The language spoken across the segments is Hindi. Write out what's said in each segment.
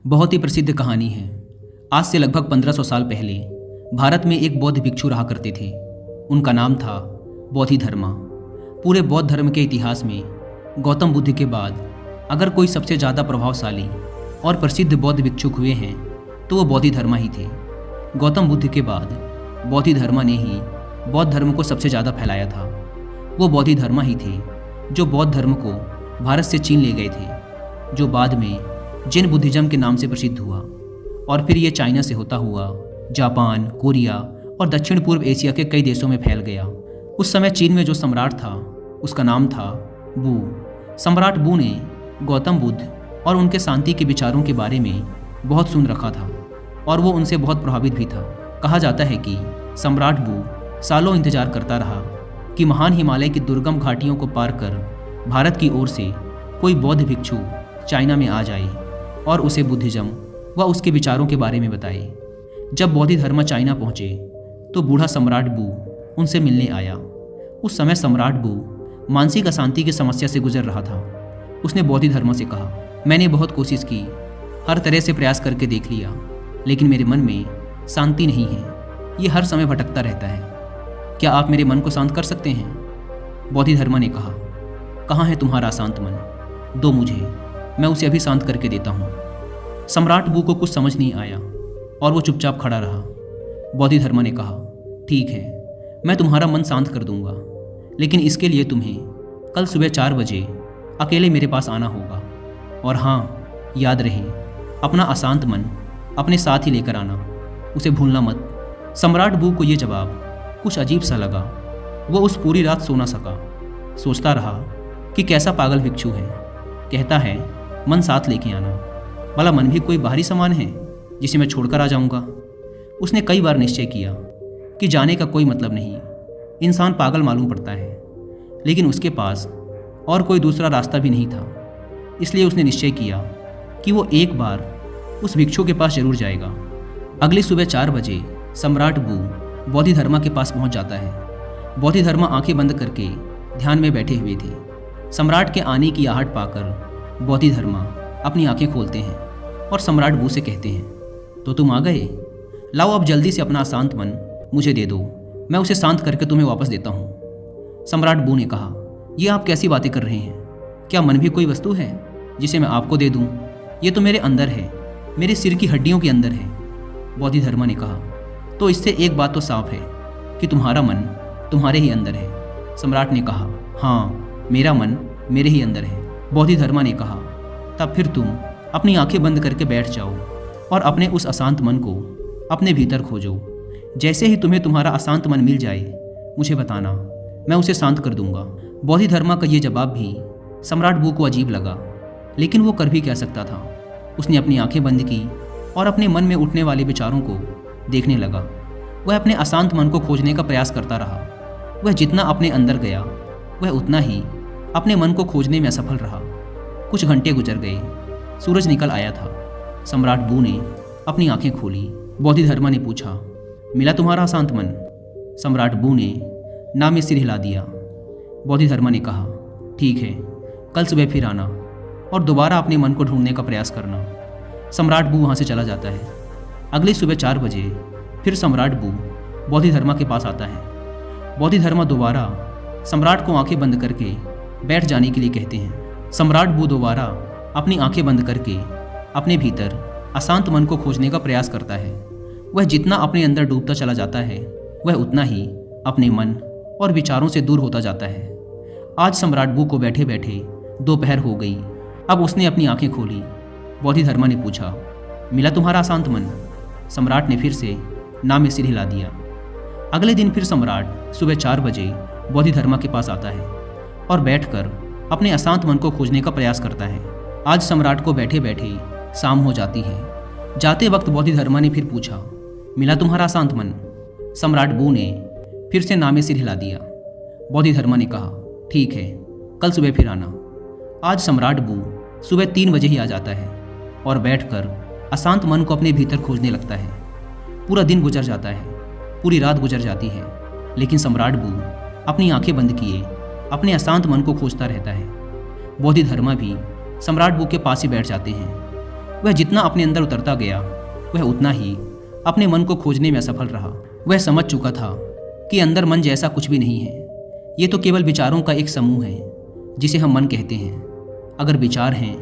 बहुत ही प्रसिद्ध कहानी है। आज से लगभग 1500 साल पहले भारत में एक बौद्ध भिक्षु रहा करते थे। उनका नाम था बोधिधर्मा। पूरे बौद्ध धर्म के इतिहास में गौतम बुद्ध के बाद अगर कोई सबसे ज़्यादा प्रभावशाली और प्रसिद्ध बौद्ध भिक्षुक हुए हैं तो वो बोधिधर्मा ही थे। गौतम बुद्ध के बाद बोधिधर्मा ने ही बौद्ध धर्म को सबसे ज़्यादा फैलाया था। वो बोधिधर्मा ही थे जो बौद्ध धर्म को भारत से चीन ले गए थे, जो बाद में जैन बुद्धिज्म के नाम से प्रसिद्ध हुआ और फिर ये चाइना से होता हुआ जापान, कोरिया और दक्षिण पूर्व एशिया के कई देशों में फैल गया। उस समय चीन में जो सम्राट था उसका नाम था बू। सम्राट बू ने गौतम बुद्ध और उनके शांति के विचारों के बारे में बहुत सुन रखा था और वो उनसे बहुत प्रभावित भी था। कहा जाता है कि सम्राट बू सालों इंतजार करता रहा कि महान हिमालय की दुर्गम घाटियों को पार कर भारत की ओर से कोई बौद्ध भिक्षु चाइना में आ जाए और उसे बुद्धिज्म व उसके विचारों के बारे में बताए। जब बोधिधर्मा चाइना पहुँचे तो बूढ़ा सम्राट बू उनसे मिलने आया। उस समय सम्राट बू मानसिक अशांति की समस्या से गुजर रहा था। उसने बोधिधर्मा से कहा, मैंने बहुत कोशिश की, हर तरह से प्रयास करके देख लिया, लेकिन मेरे मन में शांति नहीं है। ये हर समय भटकता रहता है। क्या आप मेरे मन को शांत कर सकते हैं? बोधिधर्मा ने कहा, कहाँ है तुम्हारा अशांत मन? दो मुझे, मैं उसे अभी शांत करके देता हूँ। सम्राट बू को कुछ समझ नहीं आया और वो चुपचाप खड़ा रहा। बोधिधर्मा ने कहा, ठीक है, मैं तुम्हारा मन शांत कर दूंगा, लेकिन इसके लिए तुम्हें कल सुबह 4 बजे अकेले मेरे पास आना होगा। और हाँ, याद रहे, अपना अशांत मन अपने साथ ही लेकर आना, उसे भूलना मत। सम्राट बू को ये जवाब कुछ अजीब सा लगा। वो उस पूरी रात सो ना सका। सोचता रहा कि कैसा पागल भिक्षु है, कहता है मन साथ लेके आना। भला मन भी कोई बाहरी सामान है जिसे मैं छोड़कर आ जाऊंगा? उसने कई बार निश्चय किया कि जाने का कोई मतलब नहीं, इंसान पागल मालूम पड़ता है, लेकिन उसके पास और कोई दूसरा रास्ता भी नहीं था। इसलिए उसने निश्चय किया कि वो एक बार उस भिक्षु के पास जरूर जाएगा। अगली सुबह 4 बजे सम्राट बू बोधिधर्मा के पास पहुंच जाता है। बोधिधर्मा आंखें बंद करके ध्यान में बैठे हुए थे। सम्राट के आने की आहट पाकर बोधिधर्मा अपनी आंखें खोलते हैं और सम्राट बू से कहते हैं, तो तुम आ गए? लाओ अब जल्दी से अपना अशांत मन मुझे दे दो, मैं उसे शांत करके तुम्हें वापस देता हूँ। सम्राट बू ने कहा, ये आप कैसी बातें कर रहे हैं? क्या मन भी कोई वस्तु है जिसे मैं आपको दे दूँ? ये तो मेरे अंदर है, मेरे सिर की हड्डियों के अंदर है। बोधिधर्मा ने कहा, तो इससे एक बात तो साफ है कि तुम्हारा मन तुम्हारे ही अंदर है। सम्राट ने कहा, हाँ, मेरा मन मेरे ही अंदर है। बोधिधर्मा ने कहा, तब फिर तुम अपनी आंखें बंद करके बैठ जाओ और अपने उस अशांत मन को अपने भीतर खोजो। जैसे ही तुम्हें तुम्हारा अशांत मन मिल जाए मुझे बताना, मैं उसे शांत कर दूंगा। बोधिधर्मा का ये जवाब भी सम्राट बू को अजीब लगा, लेकिन वो कर भी क्या सकता था। उसने अपनी आंखें बंद की और अपने मन में उठने वाले विचारों को देखने लगा। वह अपने अशांत मन को खोजने का प्रयास करता रहा। वह जितना अपने अंदर गया वह उतना ही अपने मन को खोजने में असफल रहा। कुछ घंटे गुजर गए, सूरज निकल आया था। सम्राट बू ने अपनी आंखें खोली। बोधिधर्मा ने पूछा, मिला तुम्हारा अशांत मन? सम्राट बू ने ना में सिर हिला दिया। बोधिधर्मा ने कहा, ठीक है, कल सुबह फिर आना और दोबारा अपने मन को ढूंढने का प्रयास करना। सम्राट बू वहाँ से चला जाता है। अगली सुबह 4 बजे फिर सम्राट बू बोधिधर्मा के पास आता है। बोधिधर्मा दोबारा सम्राट को आंखें बंद करके बैठ जाने के लिए कहते हैं। सम्राट बू दोबारा अपनी आंखें बंद करके अपने भीतर अशांत मन को खोजने का प्रयास करता है। वह जितना अपने अंदर डूबता चला जाता है वह उतना ही अपने मन और विचारों से दूर होता जाता है। आज सम्राट बू को बैठे बैठे दोपहर हो गई। अब उसने अपनी आंखें खोली। बोधिधर्मा ने पूछा, मिला तुम्हारा अशांत मन? सम्राट ने फिर से ना में सिर हिला दिया। अगले दिन फिर सम्राट सुबह 4 बजे बोधिधर्मा के पास आता है और बैठकर अपने अशांत मन को खोजने का प्रयास करता है। आज सम्राट को बैठे बैठे शाम हो जाती है। जाते वक्त बोधिधर्मा ने फिर पूछा, मिला तुम्हारा अशांत मन? सम्राट बू ने फिर से ना में सिर हिला दिया। बोधिधर्मा ने कहा, ठीक है, कल सुबह फिर आना। आज सम्राट बू सुबह 3 बजे ही आ जाता है और बैठकर अशांत मन को अपने भीतर खोजने लगता है। पूरा दिन गुजर जाता है, पूरी रात गुजर जाती है, लेकिन सम्राट बू अपनी आंखें बंद किए अपने अशांत मन को खोजता रहता है। बोधिधर्मा भी सम्राट बू के पास ही बैठ जाते हैं। वह जितना अपने अंदर उतरता गया वह उतना ही अपने मन को खोजने में असफल रहा। वह समझ चुका था कि अंदर मन जैसा कुछ भी नहीं है। ये तो केवल विचारों का एक समूह है जिसे हम मन कहते हैं। अगर विचार हैं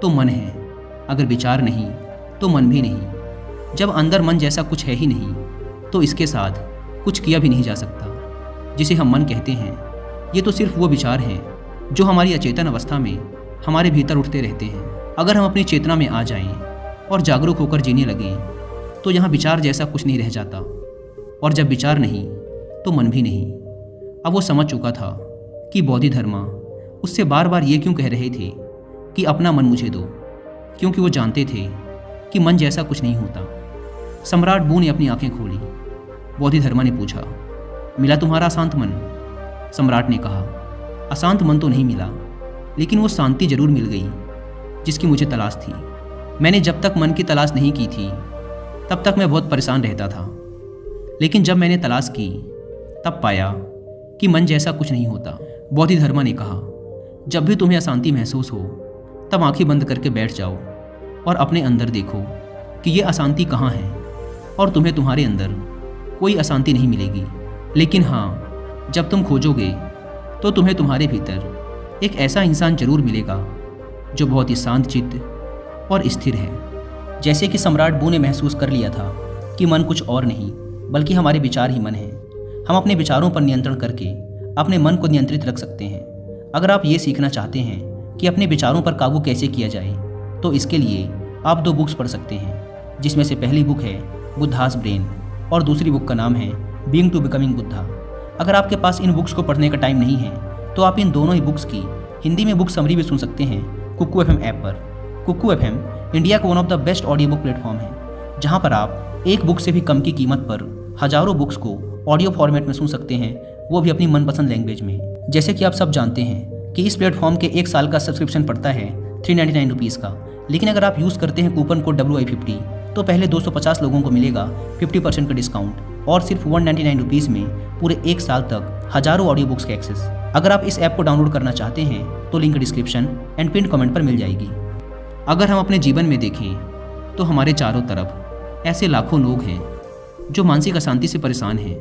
तो मन है, अगर विचार नहीं तो मन भी नहीं। जब अंदर मन जैसा कुछ है ही नहीं तो इसके साथ कुछ किया भी नहीं जा सकता। जिसे हम मन कहते हैं ये तो सिर्फ वो विचार हैं जो हमारी अचेतन अवस्था में हमारे भीतर उठते रहते हैं। अगर हम अपनी चेतना में आ जाएं और जागरूक होकर जीने लगें तो यहाँ विचार जैसा कुछ नहीं रह जाता, और जब विचार नहीं तो मन भी नहीं। अब वो समझ चुका था कि बोधिधर्मा उससे बार बार ये क्यों कह रहे थे कि अपना मन मुझे दो, क्योंकि वो जानते थे कि मन जैसा कुछ नहीं होता। सम्राट बू ने अपनी आंखें खोली। बोधिधर्मा ने पूछा, मिला तुम्हारा अशांत मन? सम्राट ने कहा, अशांत मन तो नहीं मिला, लेकिन वो शांति जरूर मिल गई जिसकी मुझे तलाश थी। मैंने जब तक मन की तलाश नहीं की थी तब तक मैं बहुत परेशान रहता था, लेकिन जब मैंने तलाश की तब पाया कि मन जैसा कुछ नहीं होता। बोधिधर्मा ने कहा, जब भी तुम्हें अशांति महसूस हो तब आंखें बंद करके बैठ जाओ और अपने अंदर देखो कि ये अशांति कहाँ है, और तुम्हें तुम्हारे अंदर कोई अशांति नहीं मिलेगी। लेकिन हाँ, जब तुम खोजोगे तो तुम्हें तुम्हारे भीतर एक ऐसा इंसान जरूर मिलेगा जो बहुत ही शांत चित्त और स्थिर है। जैसे कि सम्राट बू ने महसूस कर लिया था कि मन कुछ और नहीं बल्कि हमारे विचार ही मन है। हम अपने विचारों पर नियंत्रण करके अपने मन को नियंत्रित रख सकते हैं। अगर आप ये सीखना चाहते हैं कि अपने विचारों पर काबू कैसे किया जाए तो इसके लिए आप 2 बुक्स पढ़ सकते हैं, जिसमें से पहली बुक है बुद्धास ब्रेन और दूसरी बुक का नाम है बीइंग टू बिकमिंग बुद्धा। अगर आपके पास इन बुक्स को पढ़ने का टाइम नहीं है तो आप इन दोनों ही बुक्स की हिंदी में बुक समरी भी सुन सकते हैं कुक्कू एफएम ऐप पर। कुक्कू एफएम इंडिया का one of the best audio book platform है, जहां पर आप एक बुक से भी कम की कीमत पर हजारों बुक्स को ऑडियो फॉर्मेट में सुन सकते हैं, वो भी अपनी मनपसंद लैंग्वेज में। जैसे कि आप सब जानते हैं कि इस प्लेटफॉर्म के 1 साल का सब्सक्रिप्शन पड़ता है 399 रुपीज़ का, लेकिन अगर आप यूज़ करते हैं कूपन कोड WI50 तो पहले 250 लोगों को मिलेगा 50% का डिस्काउंट, और सिर्फ 199 रुपीज़ में पूरे 1 साल तक हजारों ऑडियो बुक्स का एक्सेस। अगर आप इस ऐप को डाउनलोड करना चाहते हैं तो link description and pin comment पर मिल जाएगी। अगर हम अपने जीवन में देखें तो हमारे चारों तरफ ऐसे लाखों लोग हैं जो मानसिक अशांति से परेशान हैं।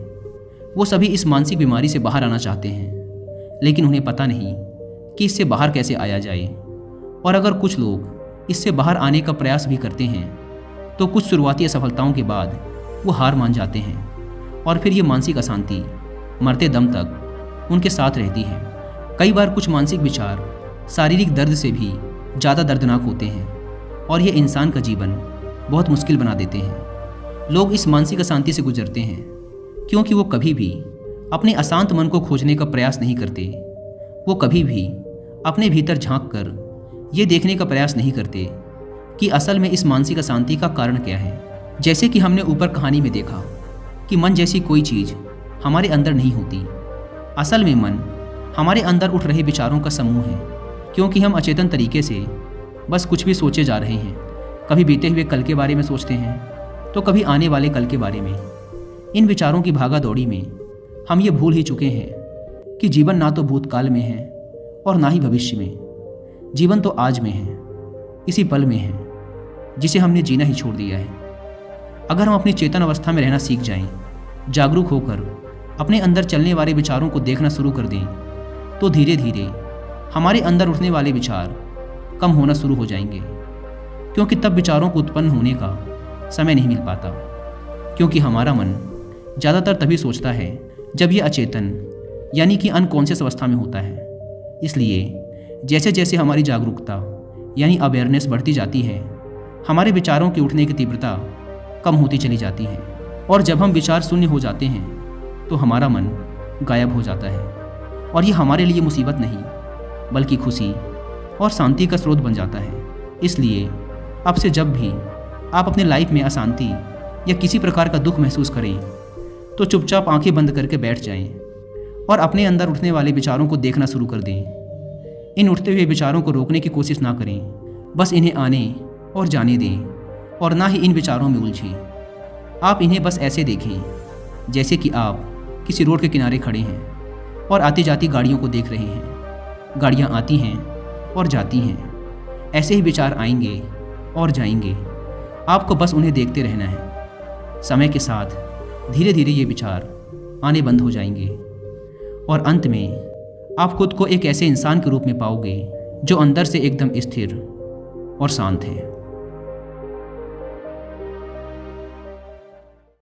वो सभी इस मानसिक बीमारी से बाहर आना चाहते हैं, लेकिन उन्हें पता नहीं कि इससे बाहर कैसे आया जाए। और अगर कुछ लोग इससे बाहर आने का प्रयास भी करते हैं तो कुछ शुरुआती असफलताओं के बाद वो हार मान जाते हैं, और फिर ये मानसिक अशांति मरते दम तक उनके साथ रहती है। कई बार कुछ मानसिक विचार शारीरिक दर्द से भी ज़्यादा दर्दनाक होते हैं, और ये इंसान का जीवन बहुत मुश्किल बना देते हैं। लोग इस मानसिक अशांति से गुजरते हैं क्योंकि वो कभी भी अपने अशांत मन को खोजने का प्रयास नहीं करते। वो कभी भी अपने भीतर झांक कर ये देखने का प्रयास नहीं करते कि असल में इस मानसिक अशांति का कारण क्या है। जैसे कि हमने ऊपर कहानी में देखा कि मन जैसी कोई चीज़ हमारे अंदर नहीं होती। असल में मन हमारे अंदर उठ रहे विचारों का समूह है, क्योंकि हम अचेतन तरीके से बस कुछ भी सोचे जा रहे हैं। कभी बीते हुए कल के बारे में सोचते हैं तो कभी आने वाले कल के बारे में। इन विचारों की भागा दौड़ी में हम ये भूल ही चुके हैं कि जीवन ना तो भूतकाल में है और ना ही भविष्य में। जीवन तो आज में है, इसी पल में है जिसे हमने जीना ही छोड़ दिया है। अगर हम अपनी चेतन अवस्था में रहना सीख जाएं, जागरूक होकर अपने अंदर चलने वाले विचारों को देखना शुरू कर दें, तो धीरे धीरे हमारे अंदर उठने वाले विचार कम होना शुरू हो जाएंगे। क्योंकि तब विचारों को उत्पन्न होने का समय नहीं मिल पाता, क्योंकि हमारा मन ज़्यादातर तभी सोचता है जब ये अचेतन यानी कि अनकॉन्शियस अवस्था में होता है। इसलिए जैसे जैसे हमारी जागरूकता यानी अवेयरनेस बढ़ती जाती है, हमारे विचारों के उठने की तीव्रता कम होती चली जाती है, और जब हम विचार शून्य हो जाते हैं तो हमारा मन गायब हो जाता है, और ये हमारे लिए मुसीबत नहीं बल्कि खुशी और शांति का स्रोत बन जाता है। इसलिए अब से जब भी आप अपने लाइफ में अशांति या किसी प्रकार का दुख महसूस करें तो चुपचाप आंखें बंद करके बैठ जाएं और अपने अंदर उठने वाले विचारों को देखना शुरू कर दें। इन उठते हुए विचारों को रोकने की कोशिश ना करें, बस इन्हें आने और जाने दें, और ना ही इन विचारों में उलझें। आप इन्हें बस ऐसे देखें जैसे कि आप किसी रोड के किनारे खड़े हैं और आती जाती गाड़ियों को देख रहे हैं। गाड़ियाँ आती हैं और जाती हैं, ऐसे ही विचार आएंगे और जाएंगे। आपको बस उन्हें देखते रहना है। समय के साथ धीरे धीरे ये विचार आने बंद हो जाएंगे और अंत में आप खुद को एक ऐसे इंसान के रूप में पाओगे जो अंदर से एकदम स्थिर और शांत है।